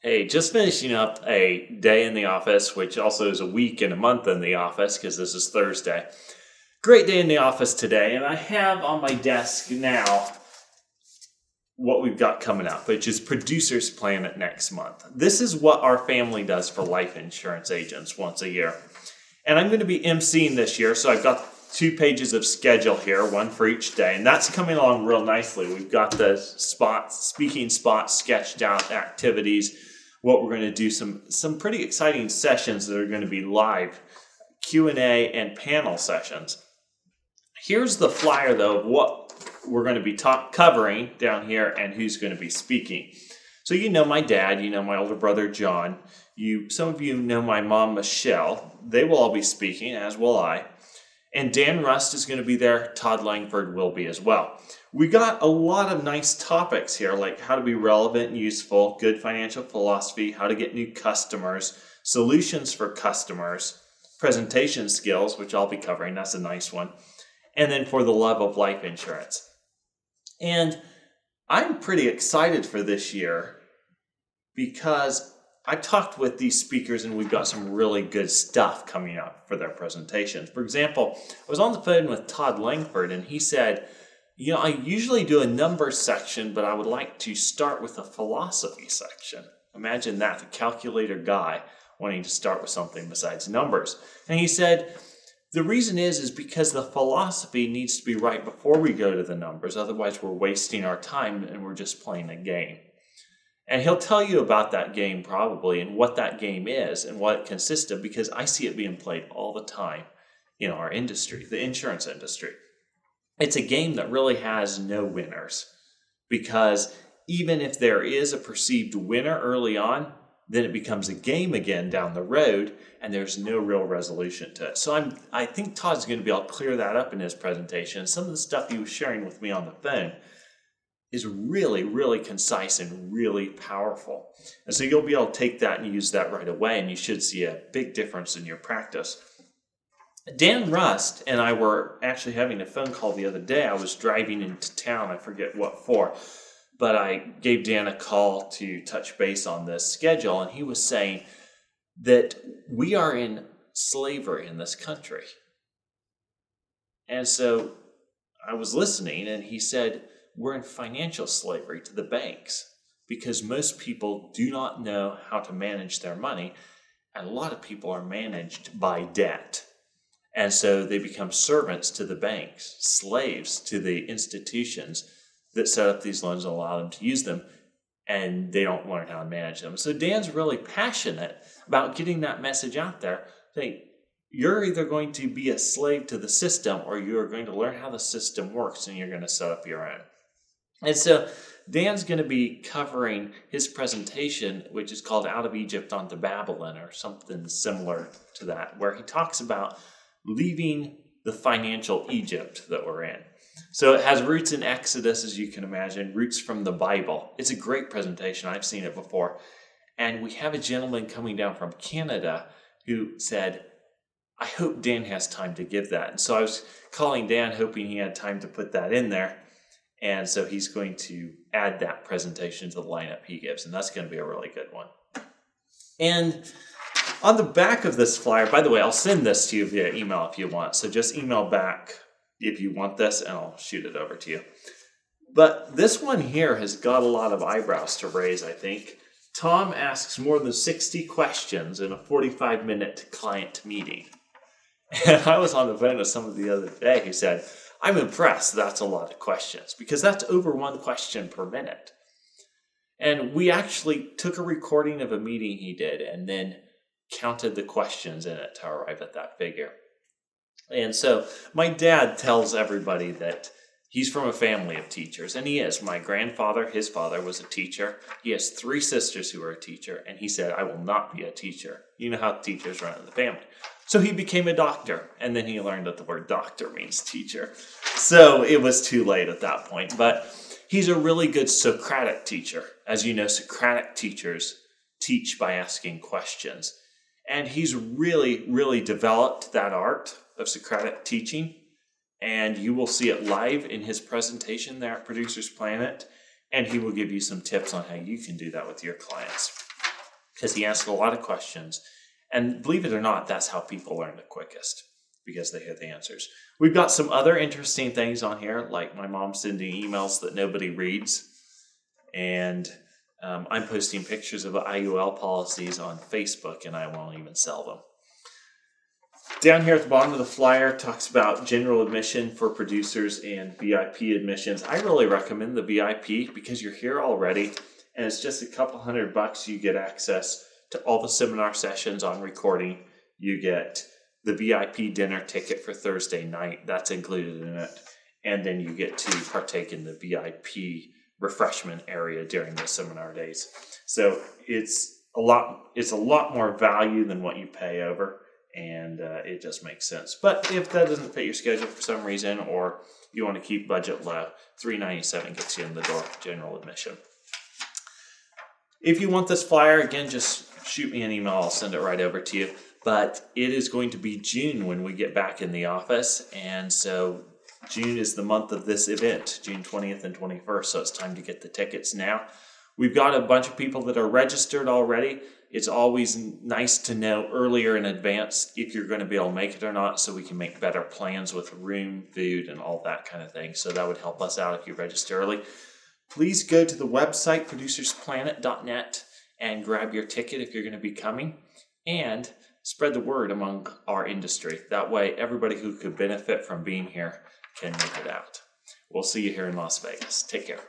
Hey, just finishing up a day in the office, which also is a week and a month in the office because this is Thursday. Great day in the office today, and I have on my desk now what we've got coming up, which is Producers Planet next month. This is what our family does for life insurance agents once a year. And I'm going to be emceeing this year, so I've got 2 pages of schedule here, one for each day, and that's coming along real nicely. We've got the speaking spots sketched out, activities, what we're going to do, some pretty exciting sessions that are going to be live, Q&A and panel sessions. Here's the flyer, though, of what we're going to be covering down here and who's going to be speaking. So you know my dad, you know my older brother John, some of you know my mom Michelle. They will all be speaking, as will I. And Dan Rust is going to be there. Todd Langford will be as well. We got a lot of nice topics here, like how to be relevant and useful, good financial philosophy, how to get new customers, solutions for customers, presentation skills, which I'll be covering. That's a nice one. And then for the love of life insurance. And I'm pretty excited for this year because I talked with these speakers and we've got some really good stuff coming up for their presentations. For example, I was on the phone with Todd Langford and he said, I usually do a numbers section, but I would like to start with a philosophy section. Imagine that, the calculator guy wanting to start with something besides numbers. And he said, the reason is because the philosophy needs to be right before we go to the numbers. Otherwise, we're wasting our time and we're just playing a game. And he'll tell you about that game probably and what that game is and what it consists of, because I see it being played all the time in our industry, the insurance industry. It's a game that really has no winners, because even if there is a perceived winner early on, then it becomes a game again down the road and there's no real resolution to it. So I think Todd's going to be able to clear that up in his presentation. Some of the stuff he was sharing with me on the phone is really, really concise and really powerful. And so you'll be able to take that and use that right away, and you should see a big difference in your practice. Dan Rust and I were actually having a phone call the other day. I was driving into town, I forget what for, but I gave Dan a call to touch base on this schedule, and he was saying that we are in slavery in this country. And so I was listening, and he said, we're in financial slavery to the banks because most people do not know how to manage their money, and a lot of people are managed by debt. And so they become servants to the banks, slaves to the institutions that set up these loans and allow them to use them, and they don't learn how to manage them. So Dan's really passionate about getting that message out there, saying you're either going to be a slave to the system or you're going to learn how the system works and you're going to set up your own. And so Dan's going to be covering his presentation, which is called Out of Egypt onto Babylon, or something similar to that, where he talks about leaving the financial Egypt that we're in. So it has roots in Exodus, as you can imagine, roots from the Bible. It's a great presentation. I've seen it before. And we have a gentleman coming down from Canada who said, I hope Dan has time to give that. And so I was calling Dan, hoping he had time to put that in there. And so he's going to add that presentation to the lineup he gives. And that's going to be a really good one. And on the back of this flyer, by the way, I'll send this to you via email if you want. So just email back if you want this and I'll shoot it over to you. But this one here has got a lot of eyebrows to raise, I think. Tom asks more than 60 questions in a 45-minute client meeting. And I was on the phone with someone the other day who said, I'm impressed that's a lot of questions, because that's over 1 question per minute. And we actually took a recording of a meeting he did and then counted the questions in it to arrive at that figure. And so my dad tells everybody that he's from a family of teachers, and he is. My grandfather, his father, was a teacher. He has 3 sisters who are a teacher, and he said, I will not be a teacher. You know how teachers run in the family. So he became a doctor, and then he learned that the word doctor means teacher. So it was too late at that point. But he's a really good Socratic teacher. As you know, Socratic teachers teach by asking questions. And he's really, really developed that art of Socratic teaching. And you will see it live in his presentation there at Producers Planet. And he will give you some tips on how you can do that with your clients. because he asks a lot of questions. And believe it or not, that's how people learn the quickest, because they hear the answers. We've got some other interesting things on here, like my mom sending emails that nobody reads. And I'm posting pictures of IUL policies on Facebook, and I won't even sell them. Down here at the bottom of the flyer talks about general admission for producers and VIP admissions. I really recommend the VIP because you're here already, and it's just a couple $100. You get access to all the seminar sessions on recording. You get the VIP dinner ticket for Thursday night. That's included in it. And then you get to partake in the VIP refreshment area during the seminar days. So it's a lot more value than what you pay over, and it just makes sense. But if that doesn't fit your schedule for some reason, or you want to keep budget low, $397 gets you in the door, general admission. If you want this flyer, again, just shoot me an email. I'll send it right over to you. But it is going to be June when we get back in the office, and so June is the month of this event, June 20th and 21st, so it's time to get the tickets now. We've got a bunch of people that are registered already. It's always nice to know earlier in advance if you're going to be able to make it or not, so we can make better plans with room, food, and all that kind of thing. So that would help us out if you register early. Please go to the website, ProducersPlanet.net, and grab your ticket if you're going to be coming, and spread the word among our industry. That way, everybody who could benefit from being here can make it out. We'll see you here in Las Vegas. Take care.